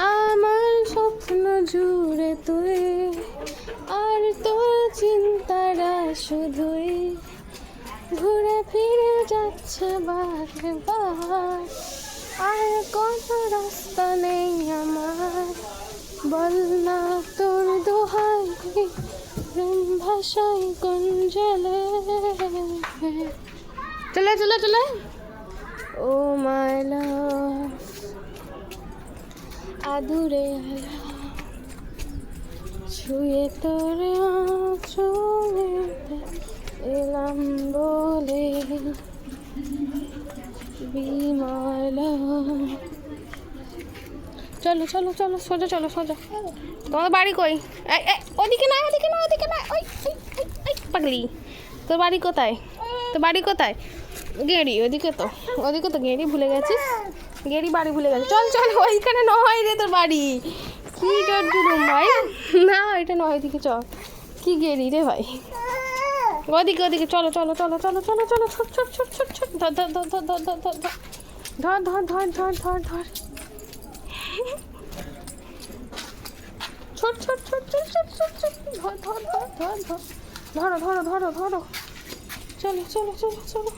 আমার স্বপ্ন জুড়ে তুই, আর তোর চিন্তারা শুধুই ঘুরে ফিরে যাচ্ছে বারবার। আর কত রাস্তা নেই আমার, বল না তোর দোহাই, প্রেম ভাষাই কোন জলে। চলে চলে চলে। ও মাই লাভ, আদুরে আলা ছুঁয়ে তোর আঁচলেতে এলাম বলে বিমলা। চলো চলো চলো, সোজা চলো সোজা। তোমার বাড়ি কই? ওদিকে না ওদিকে না ওদিকে না, ওই পাগলি। তোর বাড়ি কোথায়? তোর বাড়ি কোথায়? গেড়ি ওদিকে তো, ওদিকে তো গেড়ি ভুলে গেছিস। গেড়ি বাড়ি ভুলে গেছিস। চল চল, ওইখানে নয় রে তোর বাড়ি। কি জোর জুলুম ভাই, না এটা নয়, ওইদিকে চল। কি গেড়ি রে ভাই, ওদিকে ওদিকে চলো চলো চলো চলো চলো চলো। ছোট ছোট ছোট ছোট ছোট, ধর ধর ধর ধর ধর ধর ধর ধর ধর ধর ধর ধর। ছোট ছোট ছোট ছোট ছোট ছোট ছোট, ধর ধর ধর ধর ধর, ধরো ধরো ধরো ধরো। চলো চলো চলো চলো।